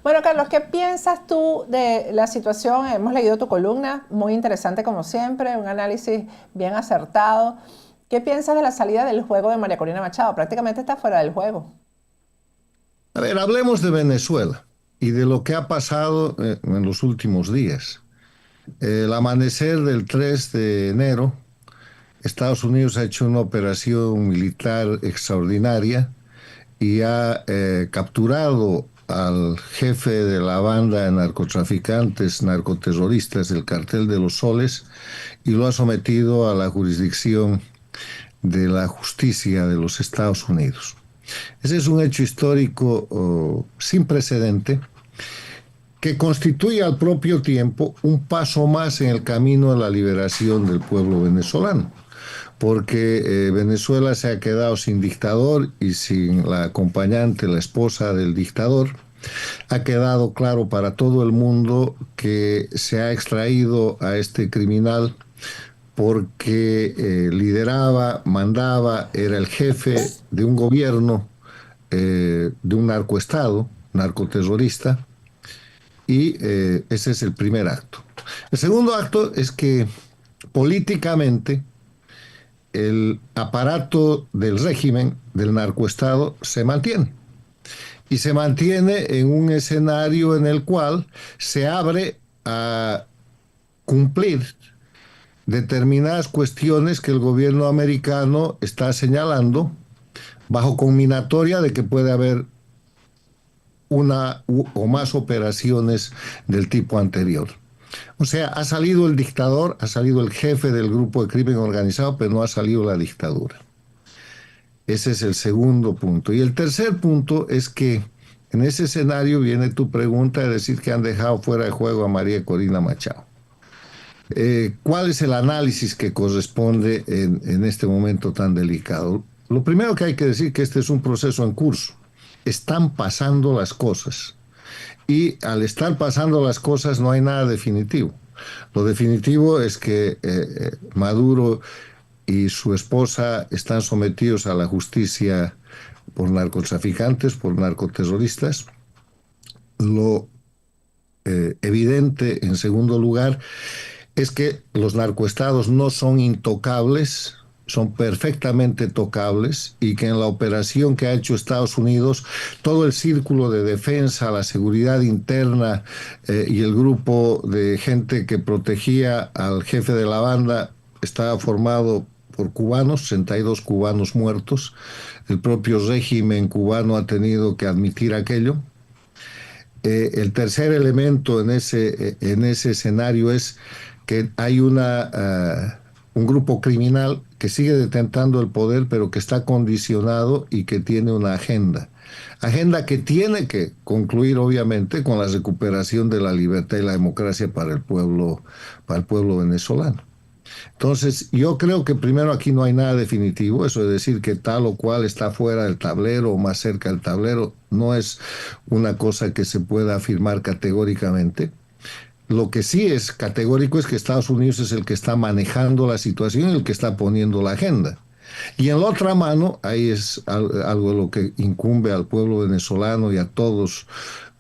Bueno, Carlos, ¿qué piensas tú de la situación? Hemos leído tu columna, muy interesante como siempre, un análisis bien acertado. ¿Qué piensas de la salida del juego de María Corina Machado? Prácticamente está fuera del juego. A ver, hablemos de Venezuela y de lo que ha pasado en los últimos días. El amanecer del 3 de enero, Estados Unidos ha hecho una operación militar extraordinaria y ha capturado al jefe de la banda de narcotraficantes, narcoterroristas del Cartel de los Soles y lo ha sometido a la jurisdicción de la justicia de los Estados Unidos. Ese es un hecho histórico sin precedente que constituye al propio tiempo un paso más en el camino de la liberación del pueblo venezolano, porque Venezuela se ha quedado sin dictador y sin la acompañante, la esposa del dictador. Ha quedado claro para todo el mundo que se ha extraído a este criminal porque lideraba, mandaba, era el jefe de un gobierno, de un narcoestado, narcoterrorista, y ese es el primer acto. El segundo acto es que políticamente el aparato del régimen, del narcoestado, se mantiene. Y se mantiene en un escenario en el cual se abre a cumplir determinadas cuestiones que el gobierno americano está señalando bajo conminatoria de que puede haber una o más operaciones del tipo anterior. O sea, ha salido el dictador, ha salido el jefe del grupo de crimen organizado, pero no ha salido la dictadura. Ese es el segundo punto. Y el tercer punto es que en ese escenario viene tu pregunta de decir que han dejado fuera de juego a María Corina Machado. ¿Cuál es el análisis que corresponde en este momento tan delicado? Lo primero que hay que decir es que este es un proceso en curso. Están pasando las cosas. Y al estar pasando las cosas no hay nada definitivo. Lo definitivo es que Maduro y su esposa están sometidos a la justicia por narcotraficantes, por narcoterroristas. Lo evidente, en segundo lugar, es que los narcoestados no son intocables, son perfectamente tocables y que en la operación que ha hecho Estados Unidos, todo el círculo de defensa, la seguridad interna y el grupo de gente que protegía al jefe de la banda estaba formado por cubanos, 62 cubanos muertos. El propio régimen cubano ha tenido que admitir aquello. El tercer elemento en ese escenario es que hay un grupo criminal que sigue detentando el poder, pero que está condicionado y que tiene una agenda. Agenda que tiene que concluir, obviamente, con la recuperación de la libertad y la democracia para el pueblo venezolano. Entonces, yo creo que primero aquí no hay nada definitivo, eso de decir que tal o cual está fuera del tablero o más cerca del tablero, no es una cosa que se pueda afirmar categóricamente. Lo que sí es categórico es que Estados Unidos es el que está manejando la situación y el que está poniendo la agenda. Y en la otra mano, ahí es algo de lo que incumbe al pueblo venezolano y a todos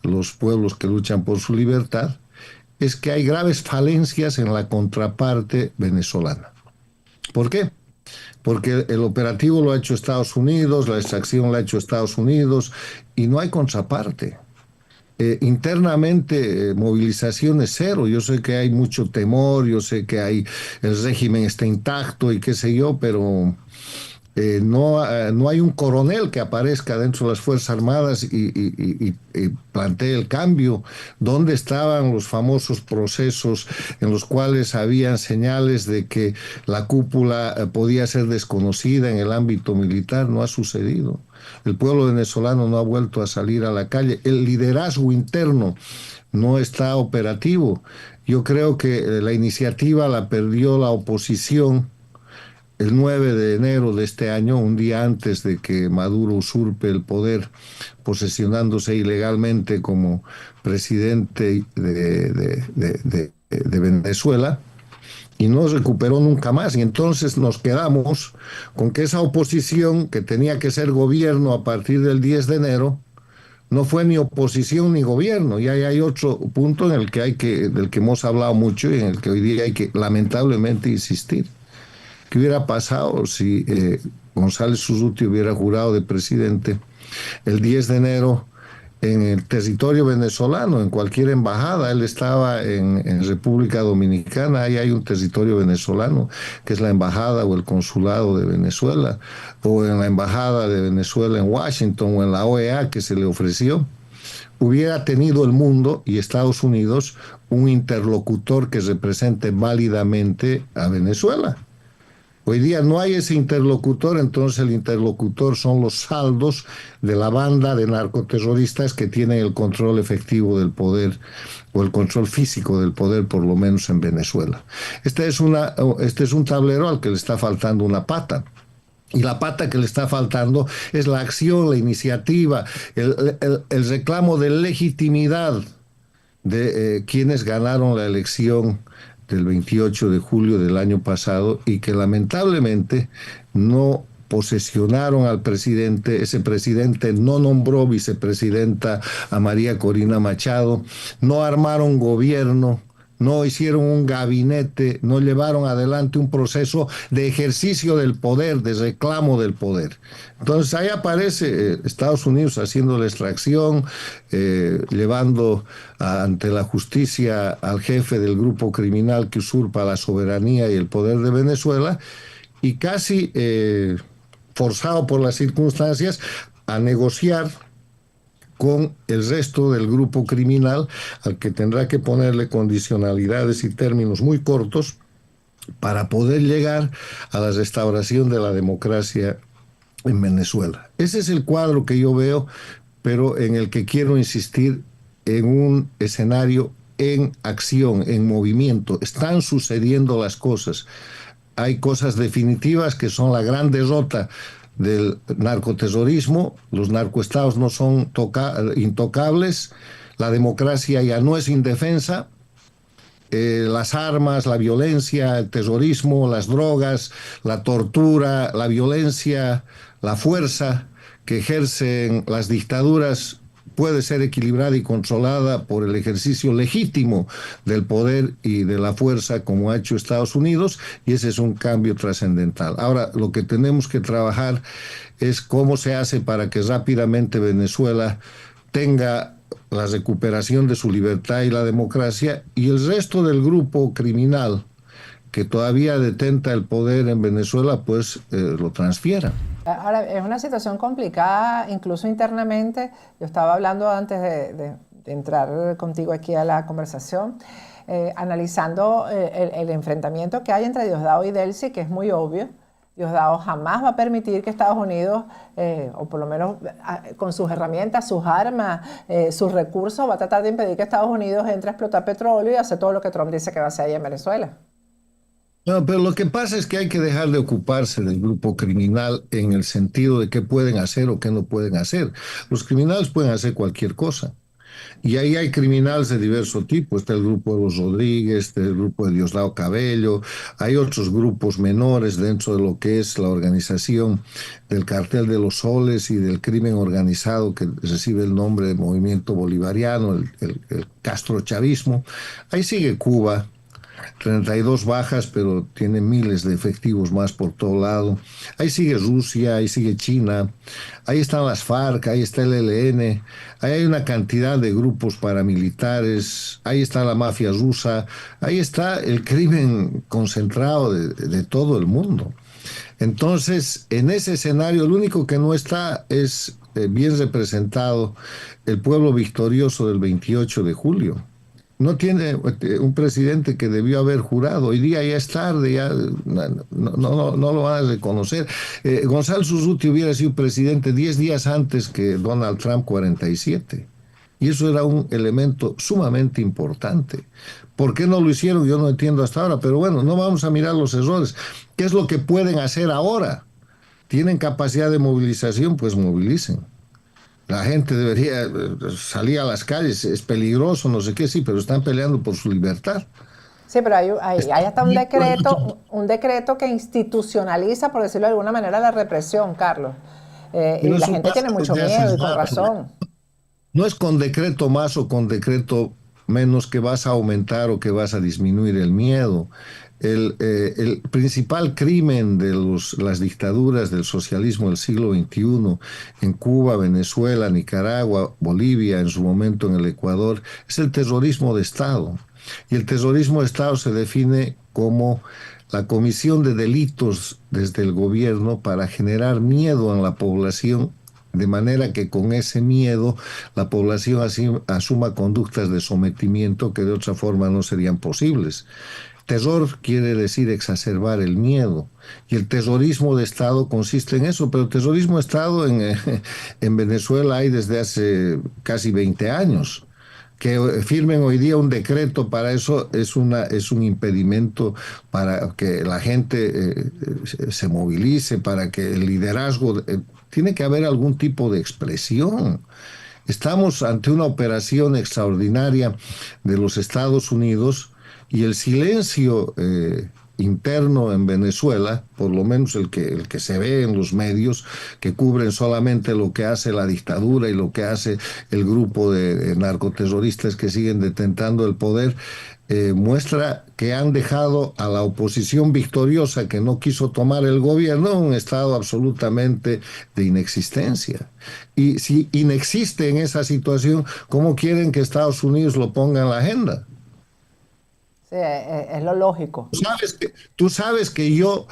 los pueblos que luchan por su libertad, es que hay graves falencias en la contraparte venezolana. ¿Por qué? Porque el operativo lo ha hecho Estados Unidos, la extracción la ha hecho Estados Unidos y no hay contraparte. Internamente movilización es cero. Yo sé que hay mucho temor, yo sé que el régimen está intacto y qué sé yo, pero no hay un coronel que aparezca dentro de las Fuerzas Armadas y plantee el cambio. ¿Dónde estaban los famosos procesos en los cuales habían señales de que la cúpula podía ser desconocida en el ámbito militar? No ha sucedido. El pueblo venezolano no ha vuelto a salir a la calle. El liderazgo interno no está operativo. Yo creo que la iniciativa la perdió la oposición el 9 de enero de este año, un día antes de que Maduro usurpe el poder, posesionándose ilegalmente como presidente de Venezuela, y no recuperó nunca más. Y entonces nos quedamos con que esa oposición, que tenía que ser gobierno a partir del 10 de enero, no fue ni oposición ni gobierno. Y ahí hay otro punto en el que del que hemos hablado mucho y en el que hoy día hay que lamentablemente insistir. ¿Qué hubiera pasado si González Suzuti hubiera jurado de presidente el 10 de enero en el territorio venezolano, en cualquier embajada? Él estaba en República Dominicana, ahí hay un territorio venezolano, que es la embajada o el consulado de Venezuela, o en la embajada de Venezuela en Washington o en la OEA que se le ofreció. Hubiera tenido el mundo y Estados Unidos un interlocutor que represente válidamente a Venezuela. Hoy día no hay ese interlocutor, entonces el interlocutor son los saldos de la banda de narcoterroristas que tienen el control efectivo del poder o el control físico del poder, por lo menos en Venezuela. Este es un tablero al que le está faltando una pata. Y la pata que le está faltando es la acción, la iniciativa, el reclamo de legitimidad de quienes ganaron la elección del 28 de julio del año pasado y que lamentablemente no posesionaron al presidente. Ese presidente no nombró vicepresidenta a María Corina Machado, no armaron gobierno, no hicieron un gabinete, no llevaron adelante un proceso de ejercicio del poder, de reclamo del poder. Entonces ahí aparece Estados Unidos haciendo la extracción, llevando ante la justicia al jefe del grupo criminal que usurpa la soberanía y el poder de Venezuela, y casi forzado por las circunstancias a negociar con el resto del grupo criminal, al que tendrá que ponerle condicionalidades y términos muy cortos para poder llegar a la restauración de la democracia en Venezuela. Ese es el cuadro que yo veo, pero en el que quiero insistir, en un escenario en acción, en movimiento. Están sucediendo las cosas. Hay cosas definitivas que son la gran derrota del narcoterrorismo. Los narcoestados no son intocables, la democracia ya no es indefensa, las armas, la violencia, el terrorismo, las drogas, la tortura, la violencia, la fuerza que ejercen las dictaduras puede ser equilibrada y controlada por el ejercicio legítimo del poder y de la fuerza, como ha hecho Estados Unidos, y ese es un cambio trascendental. Ahora, lo que tenemos que trabajar es cómo se hace para que rápidamente Venezuela tenga la recuperación de su libertad y la democracia, y el resto del grupo criminal que todavía detenta el poder en Venezuela, pues lo transfiera. Ahora, es una situación complicada, incluso internamente. Yo estaba hablando antes de entrar contigo aquí a la conversación, analizando el enfrentamiento que hay entre Diosdado y Delcy, que es muy obvio. Diosdado jamás va a permitir que Estados Unidos, o por lo menos con sus herramientas, sus armas, sus recursos, va a tratar de impedir que Estados Unidos entre a explotar petróleo y hacer todo lo que Trump dice que va a hacer ahí en Venezuela. No, pero lo que pasa es que hay que dejar de ocuparse del grupo criminal en el sentido de qué pueden hacer o qué no pueden hacer. Los criminales pueden hacer cualquier cosa. Y ahí hay criminales de diverso tipo. Está el grupo de los Rodríguez, está el grupo de Diosdado Cabello, hay otros grupos menores dentro de lo que es la organización del Cartel de los Soles y del crimen organizado que recibe el nombre de Movimiento Bolivariano, el castrochavismo. Ahí sigue Cuba. 32 bajas, pero tiene miles de efectivos más por todo lado. Ahí sigue Rusia, ahí sigue China, ahí están las FARC, ahí está el ELN, ahí hay una cantidad de grupos paramilitares, ahí está la mafia rusa, ahí está el crimen concentrado de todo el mundo. Entonces, en ese escenario, el único que no está es bien representado el pueblo victorioso del 28 de julio. No tiene un presidente que debió haber jurado. Hoy día ya es tarde, ya no lo van a reconocer. González Suzuti hubiera sido presidente 10 días antes que Donald Trump 47. Y eso era un elemento sumamente importante. ¿Por qué no lo hicieron? Yo no entiendo hasta ahora. Pero bueno, no vamos a mirar los errores. ¿Qué es lo que pueden hacer ahora? ¿Tienen capacidad de movilización? Pues movilicen. La gente debería salir a las calles, es peligroso, no sé qué, sí, pero están peleando por su libertad. Sí, pero hay hasta un decreto que institucionaliza, por decirlo de alguna manera, la represión, Carlos. Y la gente tiene mucho miedo y con razón. no es con decreto más o con decreto menos que vas a aumentar o que vas a disminuir el miedo. El principal crimen de las dictaduras del socialismo del siglo XXI en Cuba, Venezuela, Nicaragua, Bolivia, en su momento en el Ecuador, es el terrorismo de Estado. Y el terrorismo de Estado se define como la comisión de delitos desde el gobierno para generar miedo en la población, de manera que con ese miedo la población asuma conductas de sometimiento que de otra forma no serían posibles. Terror quiere decir exacerbar el miedo. Y el terrorismo de Estado consiste en eso, pero el terrorismo de Estado en Venezuela hay desde hace casi 20 años. Que firmen hoy día un decreto para eso es un impedimento para que la gente se movilice, para que el liderazgo... tiene que haber algún tipo de expresión. Estamos ante una operación extraordinaria de los Estados Unidos y el silencio interno en Venezuela, por lo menos el que se ve en los medios, que cubren solamente lo que hace la dictadura y lo que hace el grupo de narcoterroristas que siguen detentando el poder, muestra que han dejado a la oposición victoriosa que no quiso tomar el gobierno en un estado absolutamente de inexistencia. Y si inexiste en esa situación, ¿cómo quieren que Estados Unidos lo ponga en la agenda? Sí, es lo lógico. Tú sabes que yo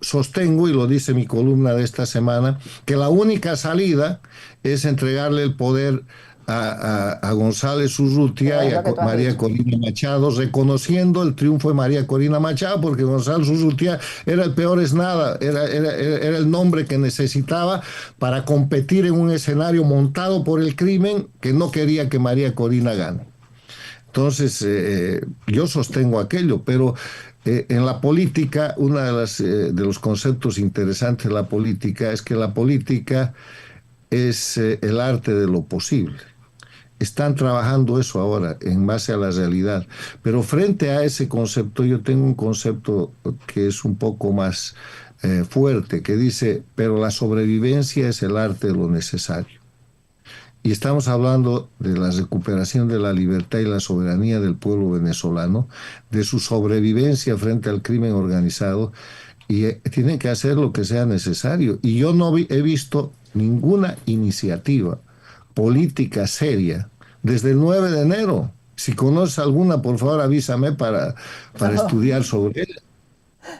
sostengo, y lo dice mi columna de esta semana, que la única salida es entregarle el poder a González Urrutia y a María Corina Machado, reconociendo el triunfo de María Corina Machado, porque González Urrutia era el peor es nada, era el nombre que necesitaba para competir en un escenario montado por el crimen que no quería que María Corina gane. Entonces, yo sostengo aquello, pero en la política, uno de los conceptos interesantes de la política es que la política es el arte de lo posible. Están trabajando eso ahora en base a la realidad. Pero frente a ese concepto, yo tengo un concepto que es un poco más fuerte, que dice, pero la sobrevivencia es el arte de lo necesario. Y estamos hablando de la recuperación de la libertad y la soberanía del pueblo venezolano, de su sobrevivencia frente al crimen organizado, y tienen que hacer lo que sea necesario. Y yo no he visto ninguna iniciativa política seria desde el 9 de enero. Si conoces alguna, por favor avísame para estudiar sobre ella.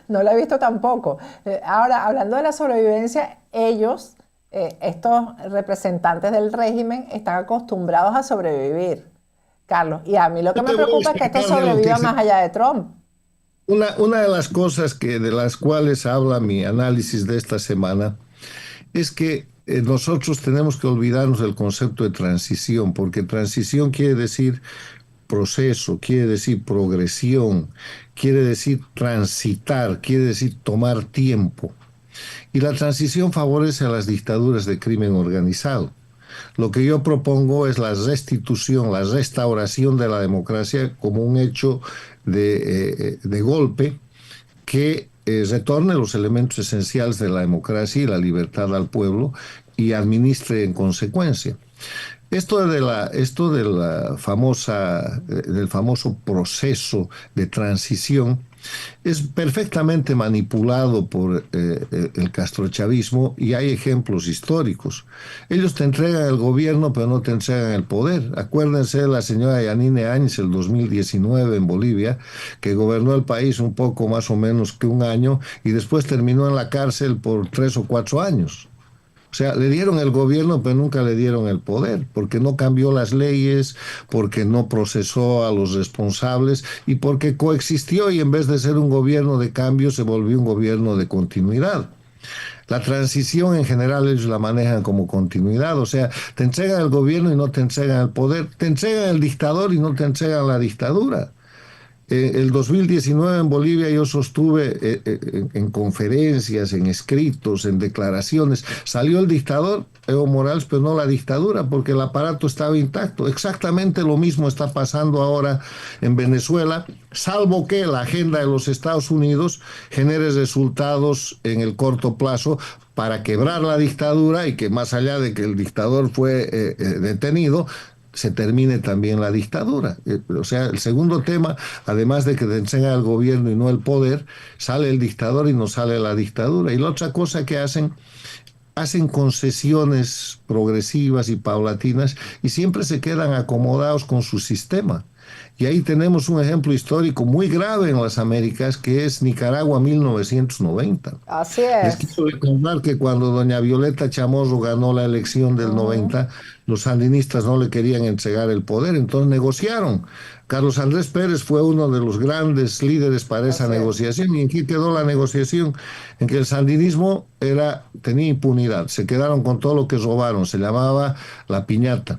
No la he visto tampoco. Ahora, hablando de la sobrevivencia, ellos... estos representantes del régimen están acostumbrados a sobrevivir, Carlos. Y a mí lo que me preocupa es que esto sobreviva más allá de Trump. Una de las cosas de las cuales habla mi análisis de esta semana es que nosotros tenemos que olvidarnos del concepto de transición, porque transición quiere decir proceso, quiere decir progresión, quiere decir transitar, quiere decir tomar tiempo. Y la transición favorece a las dictaduras de crimen organizado. Lo que yo propongo es la restitución, la restauración de la democracia como un hecho de golpe que retorne los elementos esenciales de la democracia y la libertad al pueblo y administre en consecuencia. Esto del famoso proceso de transición es perfectamente manipulado por el castrochavismo y hay ejemplos históricos. Ellos te entregan el gobierno pero no te entregan el poder. Acuérdense de la señora Yanine Áñez el 2019 en Bolivia, que gobernó el país un poco más o menos que un año y después terminó en la cárcel por 3 o 4 años. O sea, le dieron el gobierno, pero nunca le dieron el poder, porque no cambió las leyes, porque no procesó a los responsables y porque coexistió y en vez de ser un gobierno de cambio se volvió un gobierno de continuidad. La transición en general ellos la manejan como continuidad, o sea, te entregan el gobierno y no te entregan el poder, te entregan el dictador y no te entregan la dictadura. El 2019 en Bolivia yo sostuve en conferencias, en escritos, en declaraciones, salió el dictador Evo Morales, pero no la dictadura, porque el aparato estaba intacto. Exactamente lo mismo está pasando ahora en Venezuela, salvo que la agenda de los Estados Unidos genere resultados en el corto plazo para quebrar la dictadura y que más allá de que el dictador fue detenido, se termine también la dictadura. O sea, el segundo tema, además de que te enseña el gobierno y no el poder, sale el dictador y no sale la dictadura. Y la otra cosa que hacen concesiones progresivas y paulatinas y siempre se quedan acomodados con su sistema. Y ahí tenemos un ejemplo histórico muy grave en las Américas, que es Nicaragua 1990. Así Les es. quiero recordar que cuando doña Violeta Chamorro ganó la elección del 90, los sandinistas no le querían entregar el poder, entonces negociaron. Carlos Andrés Pérez fue uno de los grandes líderes para esa Así es. negociación. ¿Y en qué quedó la negociación? En que el sandinismo tenía impunidad, se quedaron con todo lo que robaron, se llamaba la piñata.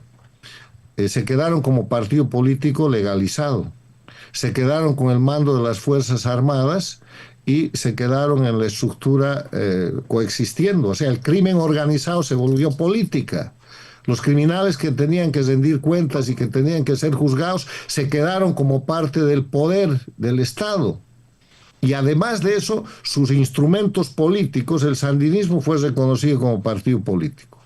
Se quedaron como partido político legalizado, se quedaron con el mando de las Fuerzas Armadas y se quedaron en la estructura coexistiendo. O sea, el crimen organizado se volvió política. Los criminales que tenían que rendir cuentas y que tenían que ser juzgados se quedaron como parte del poder del Estado. Y además de eso, sus instrumentos políticos, el sandinismo fue reconocido como partido político.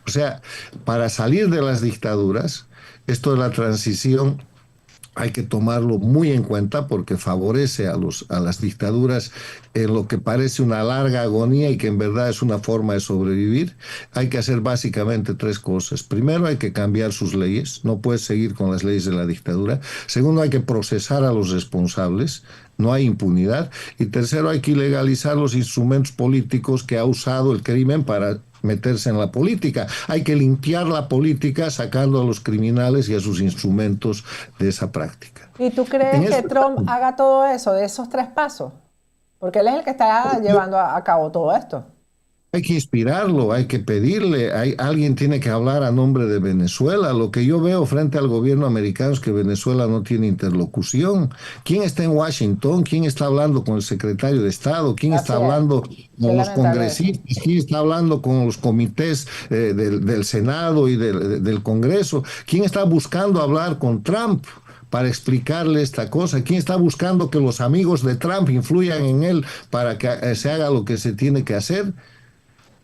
O sea, para salir de las dictaduras, esto de la transición hay que tomarlo muy en cuenta porque favorece a las dictaduras en lo que parece una larga agonía y que en verdad es una forma de sobrevivir. Hay que hacer básicamente tres cosas. Primero, hay que cambiar sus leyes, no puedes seguir con las leyes de la dictadura. Segundo, hay que procesar a los responsables, no hay impunidad. Y tercero, hay que ilegalizar los instrumentos políticos que ha usado el crimen para meterse en la política. Hay que limpiar la política sacando a los criminales y a sus instrumentos de esa práctica. ¿Y tú crees que Trump haga todo eso, de esos tres pasos? Porque él es el que está llevando a cabo todo esto. Hay que inspirarlo, hay que pedirle, alguien tiene que hablar a nombre de Venezuela. Lo que yo veo frente al gobierno americano es que Venezuela no tiene interlocución. ¿Quién está en Washington? ¿Quién está hablando con el secretario de Estado? ¿Quién está hablando con los congresistas? ¿Quién está hablando con los comités del Senado y del Congreso? ¿Quién está buscando hablar con Trump para explicarle esta cosa? ¿Quién está buscando que los amigos de Trump influyan en él para que se haga lo que se tiene que hacer?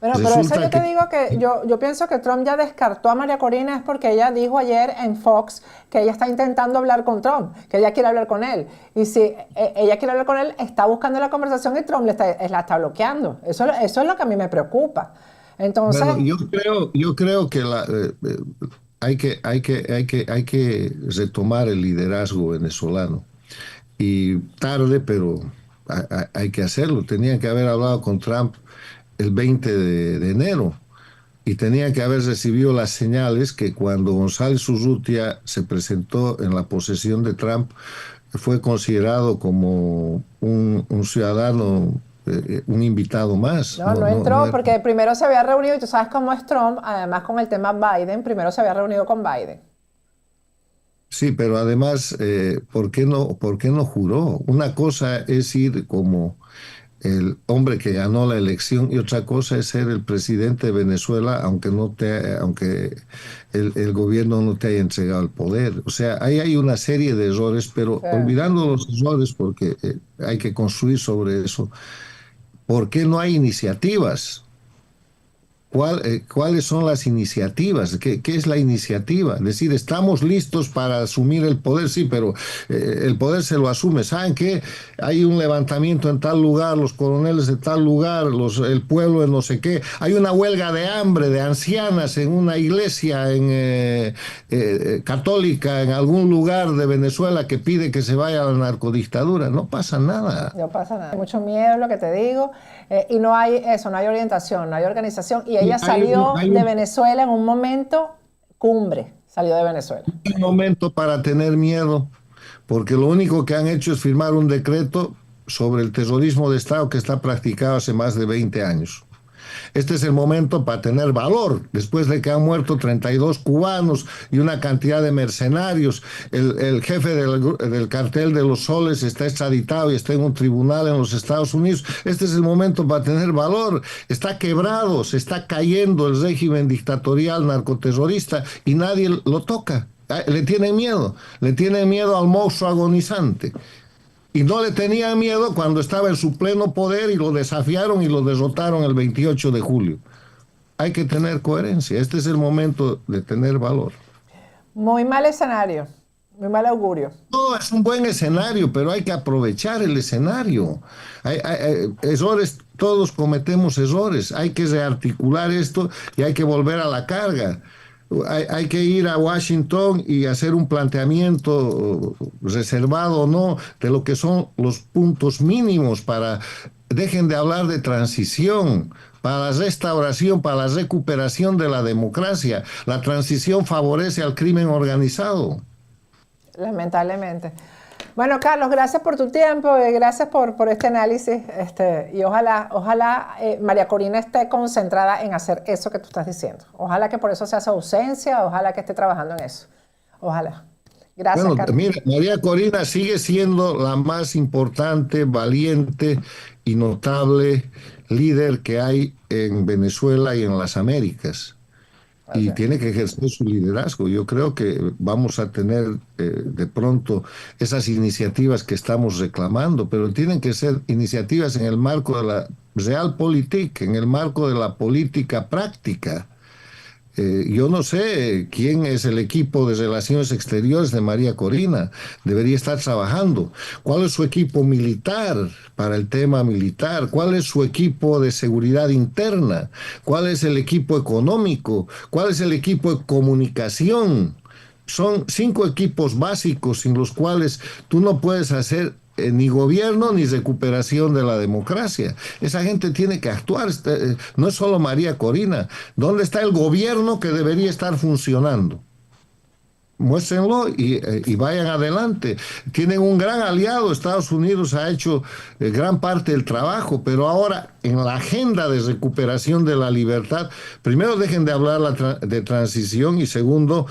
Pero eso yo te digo que yo pienso que Trump ya descartó a María Corina es porque ella dijo ayer en Fox que ella está intentando hablar con Trump, que ella quiere hablar con él. Y si ella quiere hablar con él, está buscando la conversación y Trump la está bloqueando. Eso es lo que a mí me preocupa. Entonces, bueno, yo creo que hay que retomar el liderazgo venezolano. Y tarde, pero hay que hacerlo. Tenían que haber hablado con Trump el 20 de enero y tenía que haber recibido las señales que cuando González Urrutia se presentó en la posesión de Trump fue considerado como un ciudadano, un invitado más. No entró porque primero se había reunido, y tú sabes cómo es Trump, además con el tema Biden, primero se había reunido con Biden. Sí, pero además, ¿por qué no juró? Una cosa es ir como el hombre que ganó la elección y otra cosa es ser el presidente de Venezuela aunque el gobierno no te haya entregado el poder. O sea, ahí hay una serie de errores, pero Sí. olvidando los errores porque hay que construir sobre eso. ¿Por qué no hay iniciativas? ¿Cuáles son las iniciativas? ¿Qué es la iniciativa? Es decir, estamos listos para asumir el poder, sí, pero el poder se lo asume. ¿Saben qué? Hay un levantamiento en tal lugar, los coroneles de tal lugar, el pueblo de no sé qué. Hay una huelga de hambre de ancianas en una iglesia católica en algún lugar de Venezuela que pide que se vaya a la narcodictadura. No pasa nada. No pasa nada. Hay mucho miedo, lo que te digo, y no hay eso, no hay orientación, no hay organización. Y ella salió de Venezuela en un momento cumbre, salió de Venezuela. Un momento para tener miedo, porque lo único que han hecho es firmar un decreto sobre el terrorismo de Estado que está practicado hace más de 20 años. Este es el momento para tener valor, después de que han muerto 32 cubanos y una cantidad de mercenarios. El jefe del cartel de los Soles está extraditado y está en un tribunal en los Estados Unidos. Este es el momento para tener valor. Está quebrado, se está cayendo el régimen dictatorial narcoterrorista y nadie lo toca. Le tienen miedo al monstruo agonizante. y no le tenían miedo cuando estaba en su pleno poder y lo desafiaron y lo derrotaron el 28 de julio. Hay que tener coherencia. Este es el momento de tener valor. Muy mal escenario, muy mal augurio. No, es un buen escenario, pero hay que aprovechar el escenario. Errores, todos cometemos errores. Hay que rearticular esto y hay que volver a la carga. Hay que ir a Washington y hacer un planteamiento reservado o no de lo que son los puntos mínimos para dejen de hablar de transición, para la restauración, para la recuperación de la democracia. La transición favorece al crimen organizado. Lamentablemente. Bueno, Carlos, gracias por tu tiempo, gracias por este análisis, y ojalá María Corina esté concentrada en hacer eso que tú estás diciendo. Ojalá que por eso sea su ausencia, ojalá que esté trabajando en eso. Ojalá. Gracias, Bueno, Carlos. mira, María Corina sigue siendo la más importante, valiente y notable líder que hay en Venezuela y en las Américas. Y Okay. tiene que ejercer su liderazgo. Yo creo que vamos a tener de pronto esas iniciativas que estamos reclamando, pero tienen que ser iniciativas en el marco de la realpolitik, en el marco de la política práctica. Yo no sé quién es el equipo de relaciones exteriores de María Corina. Debería estar trabajando. ¿Cuál es su equipo militar para el tema militar? ¿Cuál es su equipo de seguridad interna? ¿Cuál es el equipo económico? ¿Cuál es el equipo de comunicación? Son 5 equipos básicos sin los cuales tú no puedes hacer ni gobierno ni recuperación de la democracia. Esa gente tiene que actuar. No es solo María Corina. ¿Dónde está el gobierno que debería estar funcionando? Muéstrenlo y vayan adelante. Tienen un gran aliado. Estados Unidos ha hecho gran parte del trabajo, pero ahora en la agenda de recuperación de la libertad, primero dejen de hablar de transición y segundo,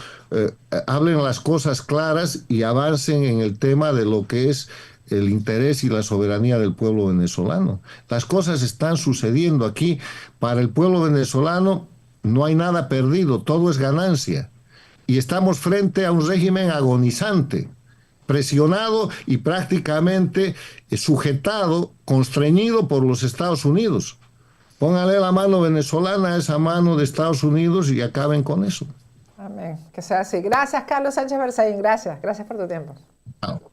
hablen las cosas claras y avancen en el tema de lo que es el interés y la soberanía del pueblo venezolano. Las cosas están sucediendo aquí. Para el pueblo venezolano no hay nada perdido, todo es ganancia. Y estamos frente a un régimen agonizante, presionado y prácticamente sujetado, constreñido por los Estados Unidos. Póngale la mano venezolana a esa mano de Estados Unidos y acaben con eso. Amén. Que sea así. Gracias, Carlos Sánchez Berzaín. Gracias. Gracias por tu tiempo. Chao.